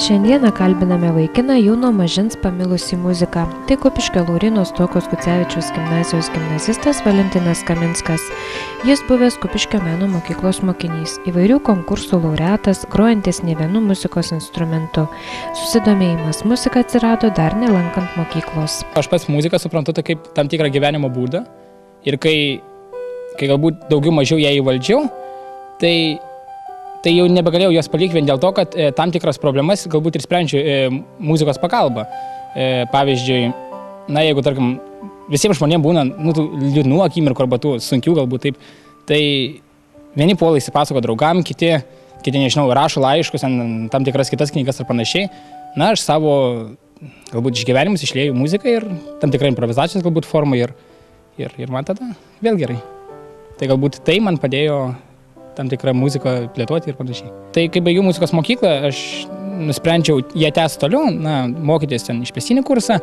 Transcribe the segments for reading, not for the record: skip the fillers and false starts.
Šiandieną kalbiname vaikiną jau nuo mažens pamilusį muziką. Tai Kupiškio Lauryno Stuokos Gucevičiaus gimnazijos gimnazistas Valentinas Kaminskas. Jis buvęs Kupiškio meno mokyklos mokinys, įvairių konkursų laureatas, grojantis ne vienu muzikos instrumentu. Susidomėjimas muzika atsirado dar nelankant mokyklos. Aš pats muziką suprantu tai kaip tam tikrą gyvenimo būdą ir kai galbūt daugiau mažiau ją įvaldžiau, tai jau nebegalėjau jos palikti vien dėl to, kad tam tikras problemas galbūt ir sprendžiu muzikos pagalba. Pavyzdžiui, jeigu, tarkim, visiems žmonėms būna liūdnų akimirkų arba tų sunkių galbūt taip, tai vieni puola įsipasako draugam, kiti, nežinau, rašo laiškus, tam tikras kitas knygas ar panašiai. Aš savo galbūt išgyvenimus išlieju muziką ir tam tikrą improvizacijos galbūt formą ir man tada vėl gerai. Tai galbūt tai man padėjo tam tikrą muziką plėtoti ir panašiai. Tai kai baigiau muzikos mokyklą, aš nusprendžiau ją tęsti toliau, mokytis ten išplėstinį kursą,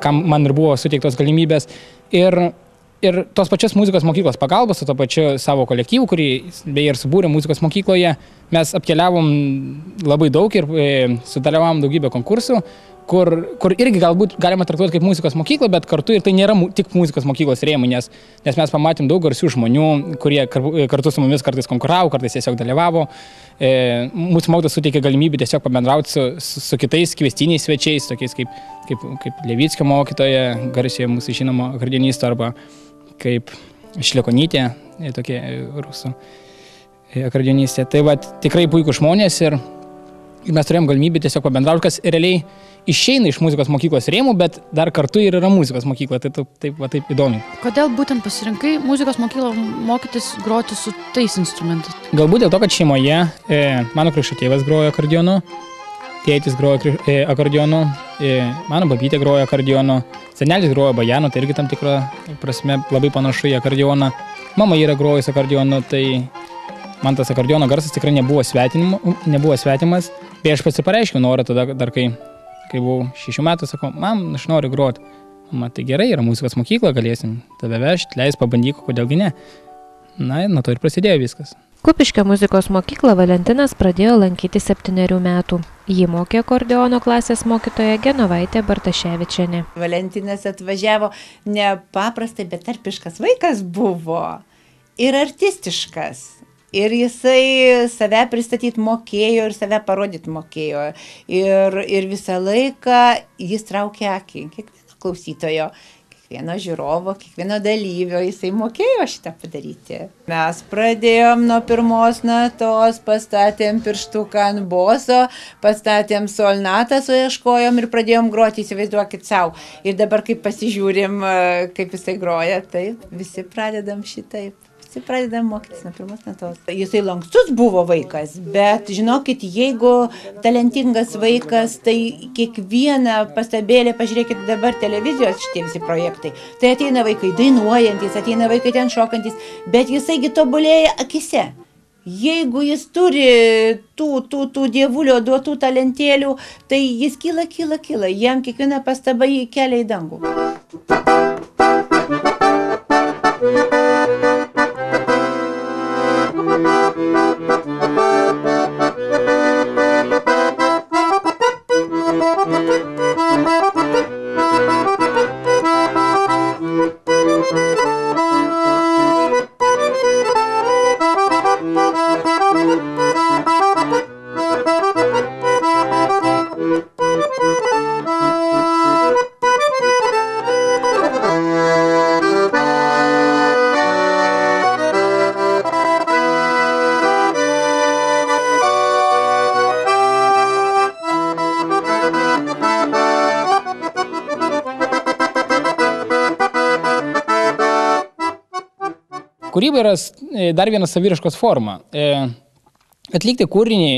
kam man ir buvo suteiktos galimybės. Ir tos pačios muzikos mokyklos pagalbos, su to pačiu savo kolektyvu, kurį beje ir subūrė muzikos mokykloje, mes apkeliavom labai daug ir sudalyvavom daugybę konkursų, kur irgi galbūt galima traktuoti kaip muzikos mokyklą, bet kartu ir tai nėra tik muzikos mokyklos rėmai, nes mes pamatėm daug garsių žmonių, kurie kartu su mumis kartais konkuravo, kartais tiesiog dalyvavo. Mūsų mokytojas suteikė galimybę tiesiog pabendrauti su kitais kviestiniais svečiais, tokiais kaip Levickio mokytoja, garsioje mūsų žinomo akordeonisto, arba kaip Šliekonytė, tokie rusų akordeonistė. Tai va, tikrai puikūs žmonės ir mes turėjom galimybę tiesiog pabendrauti, kas realiai išeina iš muzikos mokyklos rėmų, bet dar kartu ir yra muzikos mokykla, tai taip įdomi. Kodėl būtent pasirinkai muzikos mokyklą mokytis groti su tais instrumentais? Galbūt dėl to, kad šeimoje mano krikšto tėvas grojo akordeonu, tėtis grojo akordeonu, mano babytė grojo akordeonu, senelis grojo bajanu, tai irgi tam tikrą prasme labai panašu į akordeoną. Mama yra grojus akordeonu, tai man tas akordeono garsas tikrai nebuvo svetimas. Bei aš pasipareiškiau norą tada, dar kai buvau 6 metų, sakau, mam, aš noriu groti. Mama, tai gerai, yra muzikos mokykla, galėsim tave vežti, leis pabandyk, kodėlgi ne. Nuo to ir prasidėjo viskas. Kupiškio muzikos mokyklą Valentinas pradėjo lankyti 7 metų. Jį mokė akordeono klasės mokytoja Genovaitė Bartaševičienė. Valentinas atvažiavo nepaprastai, bet tarpiškas vaikas buvo ir artistiškas. Ir jisai save pristatyti mokėjo ir save parodyti mokėjo. Ir visą laiką jis traukė akį, kiekvieno klausytojo, kiekvieno žiūrovo, kiekvieno dalyvio, jisai mokėjo šitą padaryti. Mes pradėjom nuo pirmos natos, pastatėm pirštuką ant boso, pastatėm solnatą, suieškojom ir pradėjom groti, įsivaizduokit savo. Ir dabar, kai pasižiūrim, kaip jisai groja, taip, visi pradedam šitaip. Pradedam mokytis nuo pirmos natos. Jisai lankstus buvo vaikas, bet žinokit, jeigu talentingas vaikas, tai kiekvieną pastabėlę, pažiūrėkit dabar televizijos šitie visi projektai, tai ateina vaikai dainuojantis, ateina vaikai ten šokantis, bet jisaigi tobulėja akise. Jeigu jis turi tų dievulio duotų talentėlių, tai jis kyla, jam kiekviena pastaba jį kelia į dangų. Kūryba yra dar viena saviraiškos forma. Atlikti kūrinį,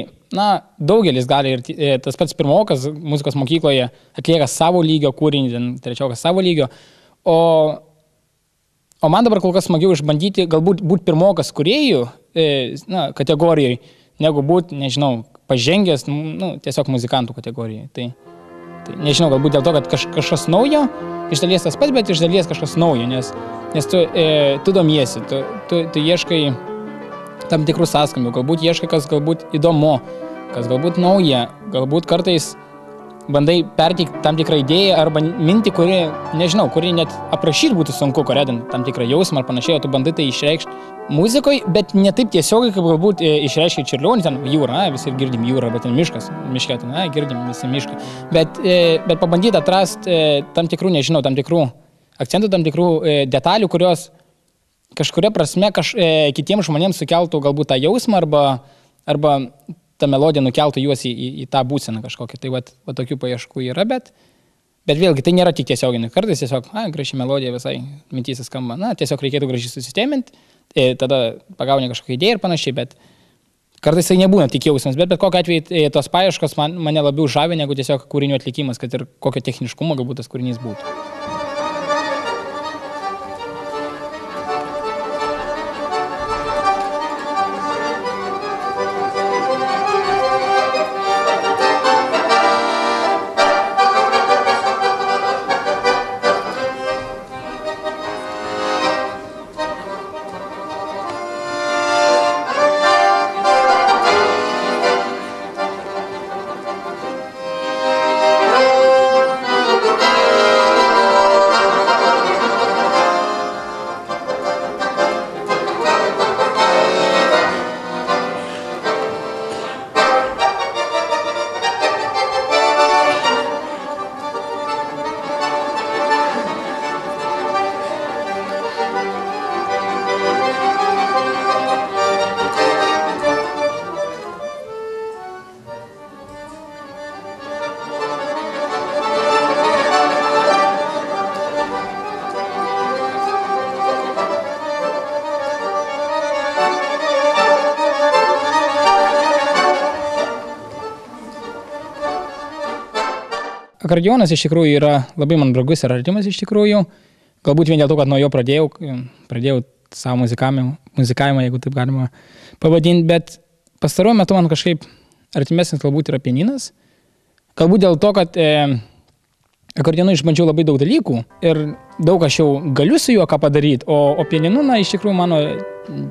daugelis gali ir tas pats pirmokas muzikos mokykloje atlieka savo lygio kūrinį, trečiokas savo lygio, o man dabar kol kas smagiau išbandyti galbūt būti pirmokas kūrėjų kategorijoje, negu būti, nežinau, pažengęs, tiesiog muzikantų kategorijoje. Tai nežinau, galbūt dėl to, kad kažkas naujo, iš dalies tas pats, bet iš dalies kažkas naujo, nes tu domiesi, tu ieškai tam tikrų sąskambių, galbūt ieškai, kas galbūt įdomu, kas galbūt nauja, galbūt kartais bandai perteikti tam tikrą idėją arba mintį, kuri, nežinau, kuri net aprašyti būtų sunku, korėdant tam tikrą jausmą ar panašiai, o tu bandai tai išreikšti muzikoje, bet ne taip tiesiogiai, kaip galbūt išreiškia Čiurlionis, ten jūra, visi girdim jūrą, arba ten miškas, miške, ten, girdim visi mišką, bet pabandyti atrasti tam tikrų, nežinau, tam tikrų akcentų, tam tikrų detalių, kurios kažkuria prasme kitiems žmonėms sukeltų galbūt tą jausmą arba ta melodija nukeltų juos į tą būseną kažkokią. Tai va tokių paieškų yra, bet vėlgi tai nėra tik tiesioginis. Kartais tiesiog, graži melodija visai mintyse skamba. Tiesiog reikėtų gražiai susisteminti, tada pagauni kažkokią idėją ir panašiai, bet kartais tai nebūna tik jausmas, bet kokiu atveju tos paieškos mane labiau žavi negu tiesiog kūrinių atlikimas, kad ir kokio techniškumo galbūt tas kūrinys būtų. Akordeonas iš tikrųjų yra labai man brangus ir artimas iš tikrųjų. Galbūt vien dėl to, kad nuo jo pradėjau savo muzikavimą, jeigu taip galima pavadinti, bet pastaruoju metu man kažkaip artimesnis galbūt yra pianinas. Galbūt dėl to, kad akordeonu išbandžiau labai daug dalykų ir daug aš jau galiu su juo ką padaryti, o pianinu, iš tikrųjų, mano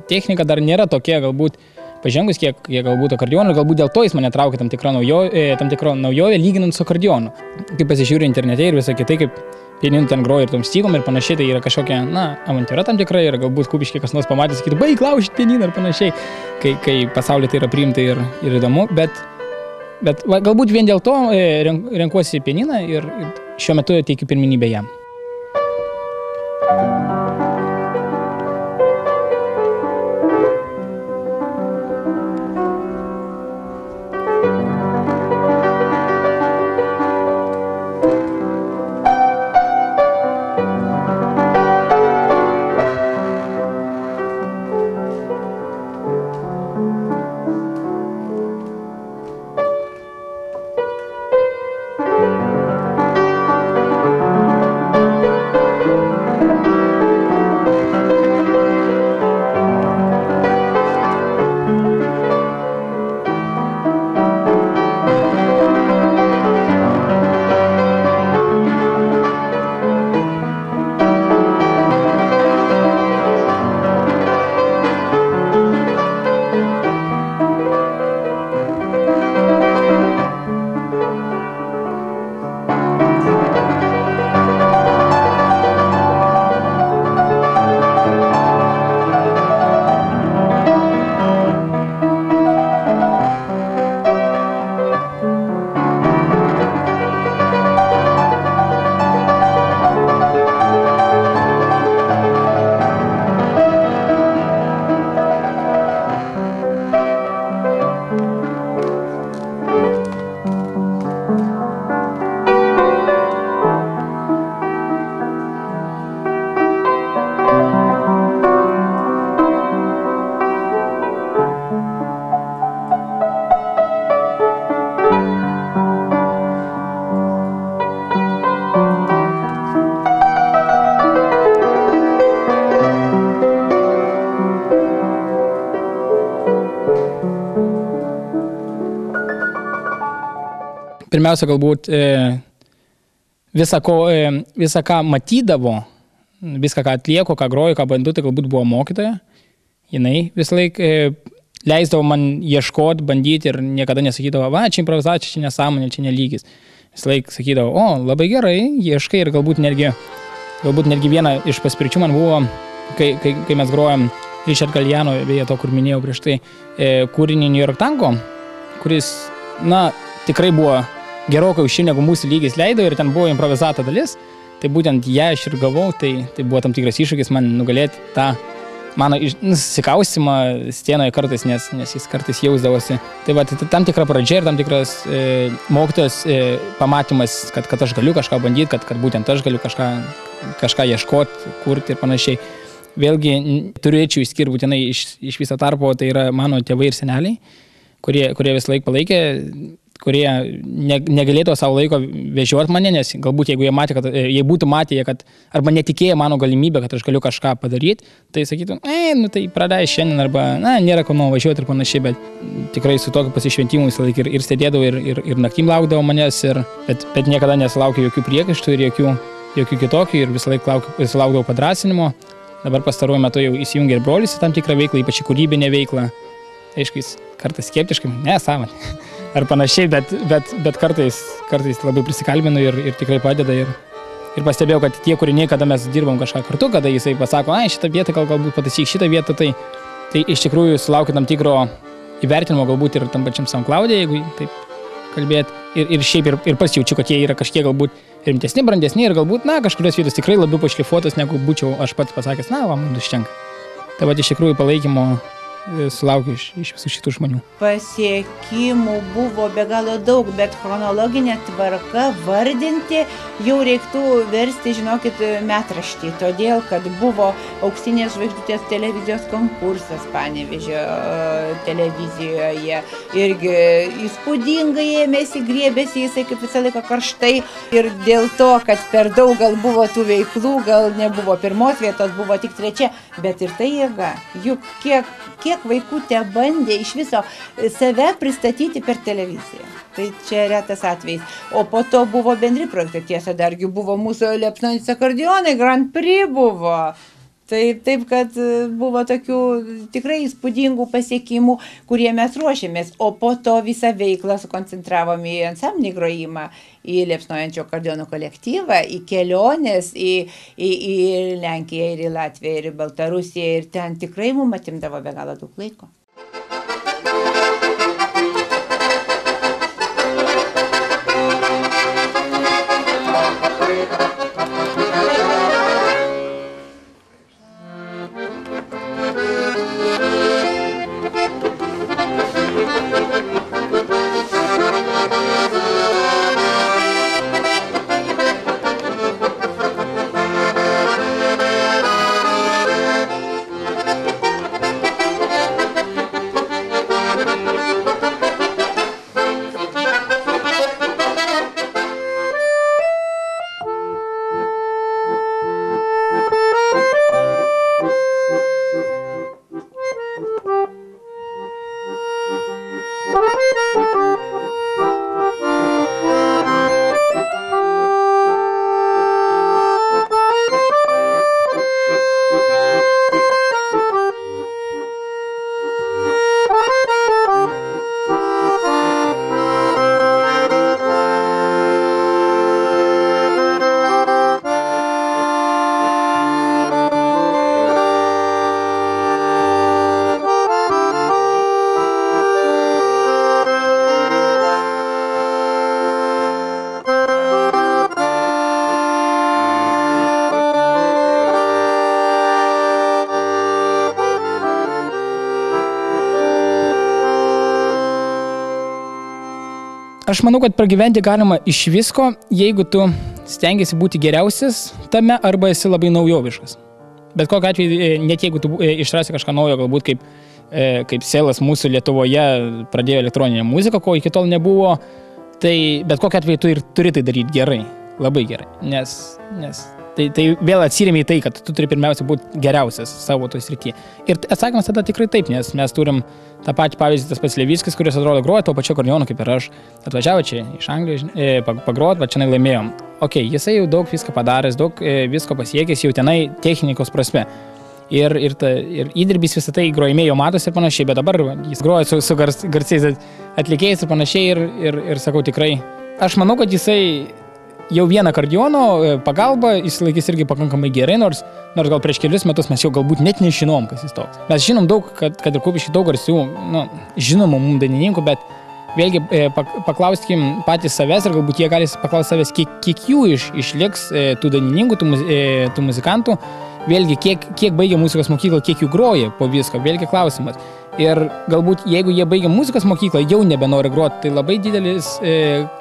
technika dar nėra tokia galbūt pažengus, kiek galbūt akordeonu, ir galbūt dėl to jis mane traukia tam tikra naujovė lyginant su akordeonu. Kaip pasižiūri internete ir visą kitai, kaip pianinu ten groja ir tom stygom ir panašiai, tai yra kažkokia, avantiūra tam tikra ir galbūt kupiškai kas nors pamatys, sakytų, baik laužyti pianiną ir panašiai, kai pasaulyje tai yra priimta ir įdomu, bet galbūt vien dėl to renkuosi pianiną ir šiuo metu teikiu pirmenybę jam. Pirmiausia, galbūt visą, ką matydavo, viską, ką atlieku, ką groju, ką bandu, tai galbūt buvo mokytoja. Jinai visą laiką leisdavo man ieškoti, bandyti ir niekada nesakydavo, va, čia improvizacija, čia nesąmonė, čia nelygis. Vis laik sakydavo, o, labai gerai, ieškai ir galbūt netgi viena iš paspirčių man buvo, kai mes grojom Richard Galliano, beje to, kur minėjau prieš tai, kūrinį New York Tango, kuris, na, tikrai buvo gerokai aukščiau negu mūsų lygis leido ir ten buvo improvizata dalis, tai būtent ją aš ir gavau, tai buvo tam tikras iššūkis man nugalėti tą mano susikaustimą scenoje kartais, nes jis kartais jausdavosi. Tai va, tam tikra pradžia ir tam tikras mokytojas pamatymas, kad aš galiu kažką bandyti, kad būtent aš galiu kažką ieškoti, kurti ir panašiai. Vėlgi turėčiau išskirti būtinai iš viso tarpo, tai yra mano tėvai ir seneliai, kurie vis laik palaikė, kurie negalėtų savo laiko vežioti mane, nes galbūt jeigu jie būtų matę, kad arba netikėjo mano galimybę, kad aš galiu kažką padaryti, tai sakytų, nu tai pradai šiandien arba, nėra ko nuvažiuoti ir panašiai, bet tikrai su tokiu pasišventimu visą laiką ir stebėdavau ir naktim laukdavau manęs, bet niekada nesulaukiau jokių priekaištų ir jokių kitokių ir visą laiką sulaukdavau padrąsinimo. Dabar pastaruoju metu jau įsijungia ir brolis į tam tikrą veiklą, ypač į kūrybinę veiklą. Aišku, jis kartais skeptiškai, nesąmonė. Ar panašiai, bet kartais labai prisikalbinu ir tikrai padeda. Ir pastebėjau, kad tie kūriniai, kada mes dirbam kažką kartu, kada jisai pasako, šitą vietą galbūt pataisyk šitą vietą, tai iš tikrųjų sulaukia tam tikro įvertinimo galbūt ir tam pačiam SoundCloud'e, jeigu taip kalbėti. Ir šiaip ir pasijaučiu, kad jie yra kažkiek galbūt rimtesni, brandesni ir galbūt, kažkurios vietos tikrai labiau pašlifuotos, negu būčiau aš pats pasakęs, man užtenka. Tai va, iš tikrųjų palaikymo sulaukiu iš visų šitų žmonių. Pasiekimų buvo be galo daug, bet chronologinė tvarka vardinti jau reiktų versti, žinokit, metraštį, todėl, kad buvo Auksinės žvaigždutės televizijos konkursas Panevėžio televizijoje, irgi įspūdingai ėmėsi, griebėsi jisai kaip visą laiką karštai ir dėl to, kad per daug gal buvo tų veiklų, gal nebuvo pirmos vietos, buvo tik trečia, bet ir tai jėga, juk kiek vaikų te bandė iš viso save pristatyti per televiziją. Tai čia retas atvejis. O po to buvo bendri projektai, tiesa, dargi buvo mūsų liepsnojantis akordeonai, Grand Prix buvo. Taip, kad buvo tokių tikrai įspūdingų pasiekimų, kurie mes ruošėmės. O po to visą veiklą sukoncentravom į ansamblinį grojimą, į liepsnojančio akordeono kolektyvą, į keliones, į Lenkiją, ir į Latviją, ir į Baltarusiją. Ir ten tikrai mums atimdavo be galo daug laiko. Aš manau, kad pragyventi galima iš visko, jeigu tu stengiasi būti geriausias tame arba esi labai naujoviškas. Bet kokiu atveju, net jeigu tu išrasi kažką naujo, galbūt kaip Selas mūsų Lietuvoje pradėjo elektroninę muziką, ko iki tol nebuvo, tai bet kokiu atveju tu ir turi tai daryti gerai, labai gerai, nes tai vėl atsirėmė į tai, kad tu turi pirmiausia būti geriausias savo toj srityje. Ir atsakymas tada tikrai taip, nes mes turim tą patį pavyzdį, tas pats Levickis, kuris atrodo groja to pačio akordeonu kaip ir aš, atvažiavo čia iš Anglijos pagrot, va čia laimėjom. Jisai jau daug visko padaręs, daug visko pasiekęs jau tenai technikos prasme. ir įdirbys visą tai grojimėjo matosi ir panašiai, bet dabar jis groja su garsiais atlikėjais ir panašiai ir sakau tikrai, aš manau, kad jisai jau vieną akordeono pagalbą išsilaikys irgi pakankamai gerai, nors gal prieš kelius metus mes jau galbūt net nežinom, kas jis toks. Mes žinom daug, kad ir Kupišky daug garsių, žinomų mums dainininkų, bet vėlgi paklauskim patys savęs ir galbūt jie gali paklausti savęs, kiek jų išliks tų dainininkų, tų muzikantų, vėlgi kiek baigia muzikos mokyklą, kiek jų groja po visko, vėlgi klausimas. Ir galbūt jeigu jie baigia muzikos mokyklą, jau nebenori groti, tai labai didelis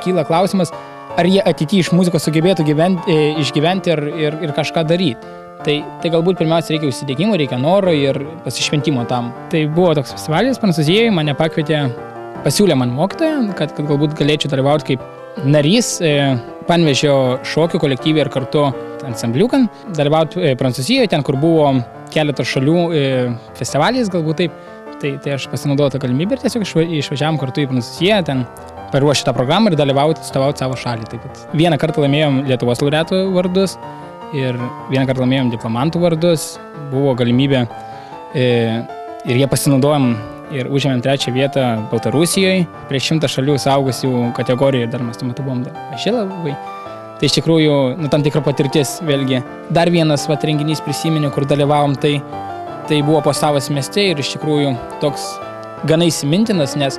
kyla klausimas, ar jie ateityje iš muzikos sugebėtų išgyventi ir kažką daryti. Tai galbūt pirmiausia reikia užsidėgymo, reikia noro ir pasišventimo tam. Tai buvo toks festivalis Prancūzijoje, mane pakvietė, pasiūlė man mokytoją, kad galbūt galėčiau dalyvauti kaip narys Panevėžio šokių kolektyvė ir kartu ansambliukan, dalyvauti Prancūzijoje, ten, kur buvo keletas šalių festivalis, galbūt taip. Tai aš pasinaudojau tą galimybę ir tiesiog išvažiavom kartu į Prancūziją, ten paruošti tą programą ir dalyvauti, atstovauti savo šalį. Taip pat. Vieną kartą laimėjom Lietuvos laureatų vardus ir vieną kartą laimėjom diplomantų vardus. Buvo galimybė ir jie pasinaudojom ir užėmėm 3 vietą Baltarusijoje. Prieš 100 šalių saugusių kategorijoje dar mes tuo metu buvom maži labai. Tai iš tikrųjų, tam tikra patirtis vėlgi. Dar vienas renginys prisiminiau, kur dalyvavom, tai buvo Posavos mieste ir iš tikrųjų toks gana įsimintinas, nes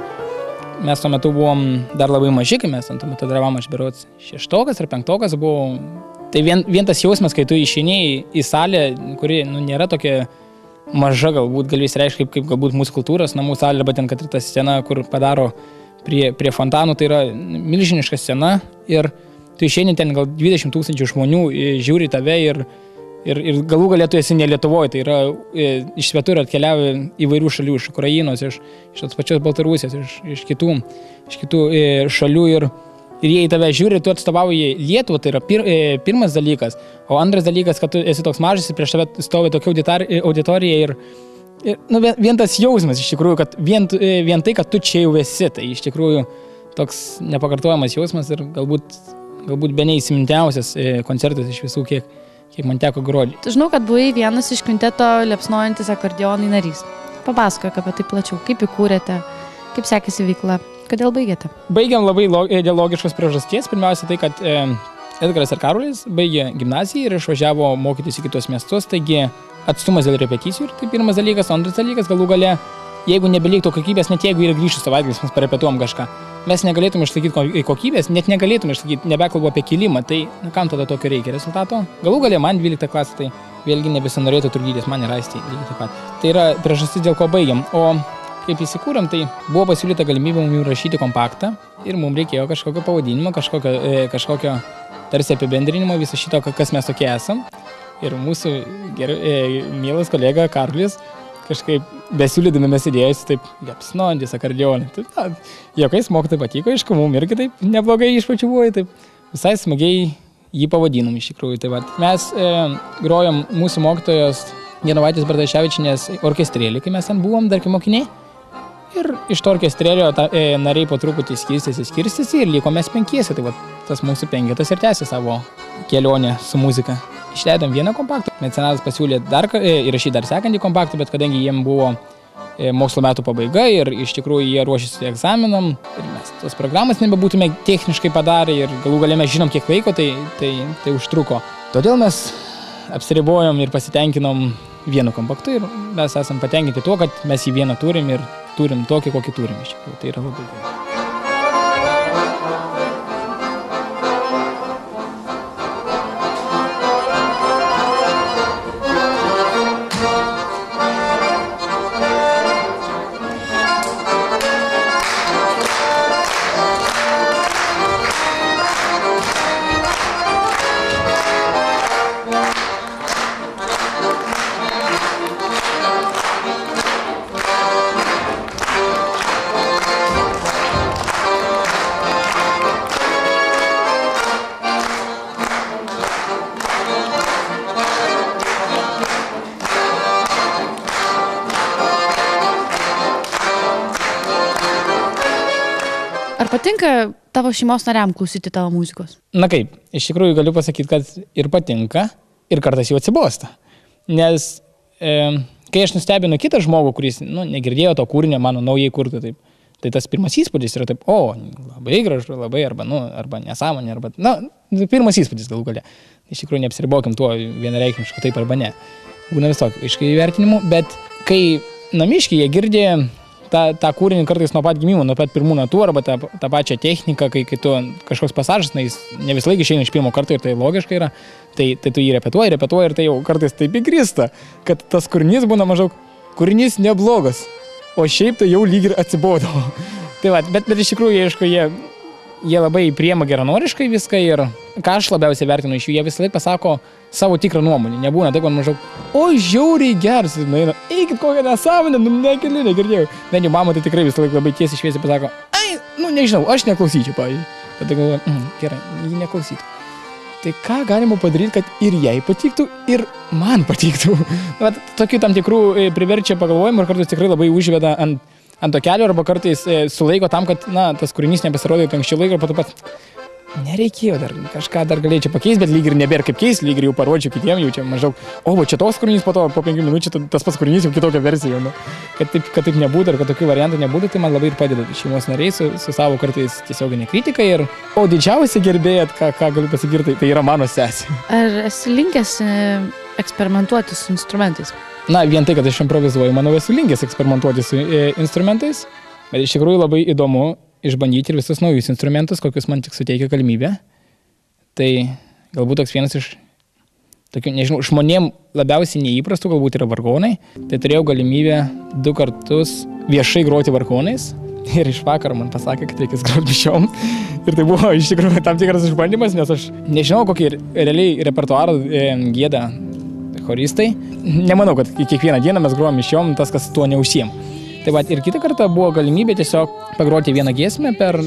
mes tuo metu buvom dar labai maži, kai mes tuo metu dalyvavom, aš berods 6 ar 5 buvau. Tai vien tas jausmas, kai tu išeini į salę, kuri nėra tokia maža, galbūt gali įsireikšti kaip galbūt mūsų kultūros namų salė, arba ten, kad ir ta scena, kur padaro prie fontanų, tai yra milžiniška scena ir tu išeini ten gal 20 000 žmonių, žiūri tave ir galų galėtų esi ne Lietuvoje, tai yra iš svetur atkeliavę įvairių šalių, iš Ukrainos, iš tos pačios Baltarusijos, iš kitų šalių ir jie į tave žiūri, tu atstovauji Lietuvą, tai yra pirmas dalykas, o antras dalykas, kad tu esi toks mažas ir prieš tave stovi tokia auditorija ir vien tas jausmas iš tikrųjų, kad vien tai, kad tu čia jau esi, tai iš tikrųjų toks nepakartojamas jausmas ir galbūt bene įsimintiausias koncertas iš visų, kiek man teko groti. Žinau, kad buvai vienas iš kvinteto liepsnojantis akordeonai narys. Papasakok apie tai plačiau, kaip įkūrėte, kaip sekėsi veikla, kodėl baigėte? Baigiam labai dėl logiškos priežasties. Pirmiausia tai, kad Edgaras ir Karolis baigė gimnaziją ir išvažiavo mokytis į kitus miestus, taigi atstumas dėl repeticijų ir tai pirmas dalykas, o antras dalykas galų gale, jeigu nebeliktų kokybės, net jeigu ir grįžtų savaitgalis, mes parepetuom kažką, mes negalėtume išlaikyti kokybės, net negalėtume išlaikyti, nebekalbu apie kilimą, tai kam tada tokio reikia rezultato? Galų gale man 12 klasė, tai vėlgi nebesinorėtų turgytis, man ir aisti lygiai taip pat. Tai yra priežastis, dėl ko baigiam. O kaip įsikūrėm, tai buvo pasiūlyta galimybė mums rašyti kompaktą ir mums reikėjo kažkokio pavadinimo, kažkokio tarsi apibendrinimo viso šito, kas mes tokie esam. Ir mūsų mielas kolega Karolis kažkaip besiūlydami mes idėjus, taip, liepsnojantis akordeonai. Jokais mokytojai patiko, aišku, mums irgi taip neblogai išpačiuvoja, taip visai smagiai jį pavadinom iš tikrųjų. Tai mes grojom mūsų mokytojos Genovaitės Bartaševičienės orkestrėlį, kai mes ten buvom, dar kai mokiniai. Ir iš to orkestrėlio nariai po truputį skirstėsi ir liko mes 5. Tai tas mūsų 5 ir tęsė savo kelionę su muzika. Išleidom vieną kompaktą, mecenatas pasiūlė įrašyti dar sekantį kompaktą, bet kadangi jiem buvo mokslo metų pabaiga ir iš tikrųjų jie ruošėsi egzaminam ir mes tos programos nebebūtume techniškai padarę ir galų gale mes žinom kiek laiko, tai užtruko. Todėl mes apsiribojom ir pasitenkinom vienu kompaktu ir mes esam patenkinti tuo, kad mes jį vieną turim ir turim tokį, kokį turim iš tikrųjų. Tai yra labai gerai. Ar patinka tavo šeimos nariam klausyti tavo muzikos? Na kaip, iš tikrųjų galiu pasakyti, kad ir patinka, ir kartais jau atsibosta. Nes kai aš nustebinu kitą žmogų, kuris negirdėjo to kūrinio mano naujai kurti, taip, tai tas pirmas įspūdis yra taip, labai gražu, labai, arba nesąmonė, arba, pirmas įspūdis galų gale. Iš tikrųjų, neapsiribokim tuo vienareikšmišku taip arba ne. Būna visokių aiškiai įvertinimų, bet kai namiškiai jie girdė tą kūrinį kartais nuo pat gimimo, nuo pat pirmų natų, arba tą pačią techniką, kai tu kažkoks pasažas, jis ne visą laiką išeina iš pirmo karto ir tai logiškai yra, tai tu jį repetuoji ir tai jau kartais taip įkrista, kad tas kūrinys būna maždaug, kūrinys neblogas, o šiaip tai jau lyg ir atsibodavo. Tai va, bet iš tikrųjų, aišku, jie labai priema geranoriškai viską ir ką aš labiausiai vertinu iš jų, jie visą laiką pasako savo tikrą nuomonę. Nebūna taip, man maždaug, žiauriai geras, eikit kokią nesąmonę, negirdėjau. Bent jau mama tai tikrai visą laiką labai tiesiai šviesiai pasako, nežinau, aš neklausyčiau, pavyzdžiui. Tada galvoju, gerai, jį neklausytų. Tai ką galima padaryti, kad ir jai patiktų, ir man patiktų. Tokių tam tikrų priverčia pagalvojimų ir kartais tikrai labai užveda ant to kelio arba kartais sulaiko tam, kad tas kūrinys nepasirodytų anksčiau laiko ir po to pat nereikėjo dar, kažką dar galėčiau pakeisti, bet lyg ir nebėra kaip keisti, lyg ir jau parodžiau kitiem, jau čia maždaug, čia toks kūrinys, po 5 minučių tas pats kūrinys jau kitokia versija. Kad taip nebūtų ir kad tokių variantų nebūtų, tai man labai ir padeda šeimos nariai su savo kartais tiesioginė kritika. Didžiausia gerbėja, ką galiu pasigirti, tai yra mano sesė. Ar esi linkęs eksperimentuoti su instrumentais? Vien tai, kad aš improvizuoju, manau, esu linkęs eksperimentuoti su instrumentais, bet iš tikrųjų labai įdomu išbandyti ir visus naujus instrumentus, kokius man tik suteikia galimybę. Tai galbūt toks vienas iš tokių, nežinau, žmonėm labiausiai neįprastų galbūt yra vargonai. Tai turėjau galimybę 2 kartus viešai groti vargonais ir iš vakaro man pasakė, kad reikės groti mišiom. Ir tai buvo iš tikrųjų tam tikras išbandymas, nes aš nežinau, kokį realiai repertuarą gieda choristai. Nemanau, kad kiekvieną dieną mes grojam mišiom, tas, kas tuo neužsiem. Tai va, ir kitą kartą buvo galimybė tiesiog pagroti vieną giesmę per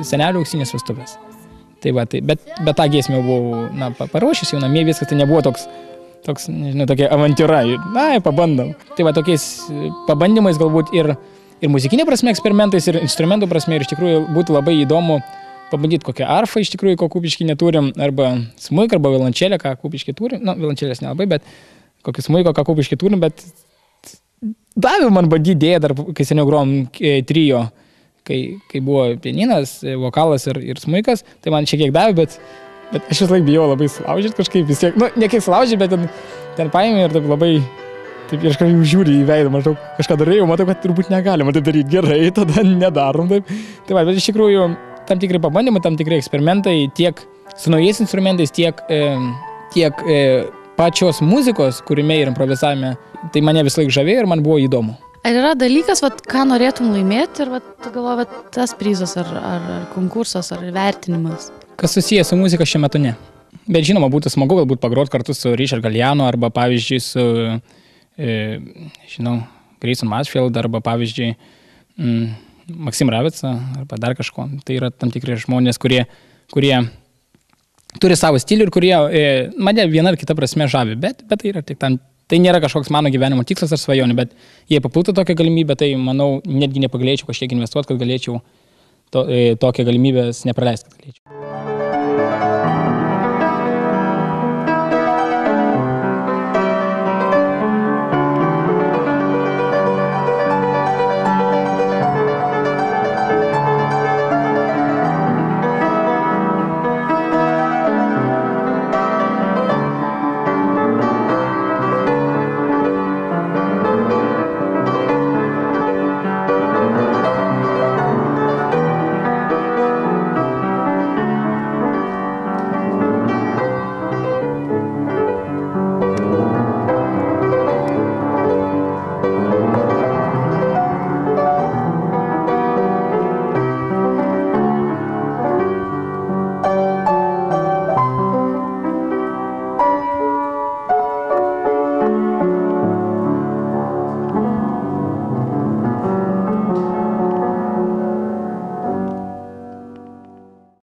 senelių auksinės vestuvės. Tai va, bet tą giesmę buvau paruošęs jau namie, viskas tai nebuvo toks, nežinau, tokia avantūra. Pabandom. Tai va, tokiais pabandymais galbūt ir muzikinė prasme eksperimentais, ir instrumentų prasme, ir iš tikrųjų būtų labai įdomu pabandyti kokią arfą iš tikrųjų, ko Kupišky neturim, arba smuiką, arba violončelę, ką Kupišky turim. Violončelės nelabai, bet kokį smuiką, ką Kupišky turim, bet davė man bandyti idėją, dar kai seniau grojom trio, kai buvo pianinas, vokalas ir smuikas, tai man šiek tiek davė, bet aš vis laik bijau labai sulaužyti kažkaip vis tiek, ne kiek sulaužyti, bet ten paėmė ir taip labai, taip ir kažkaip žiūri į veidą, maždaug kažką darėjau, matau, kad turbūt negalima taip daryti gerai, tada nedarom taip. Tai va, bet iš tikrųjų tam tikrai pabandymai, tam tikrai eksperimentai tiek su naujais instrumentais, tiek pačios muzikos kūrime ir improvizavime, tai mane vis laik žavėjo ir man buvo įdomu. Ar yra dalykas, ką norėtum laimėti ir tu galvoji, tas prizas ar konkursas ar vertinimas? Kas susijęs su muzika šiuo metu ne. Bet žinoma, būtų smagu galbūt pagroti kartu su Richard Galliano arba pavyzdžiui su, Grayson Mansfield arba pavyzdžiui Maksim Ravica arba dar kažko. Tai yra tam tikri žmonės, kurie turi savo stilių ir kurie mane viena ar kita prasme žavi, bet tai yra tik tam, tai nėra kažkoks mano gyvenimo tikslas ar svajonė, bet jei papultų tokią galimybę, tai manau, netgi nepagalėčiau kažkiek investuoti, kad galėčiau tokią galimybės nepraleisti, kad galėčiau.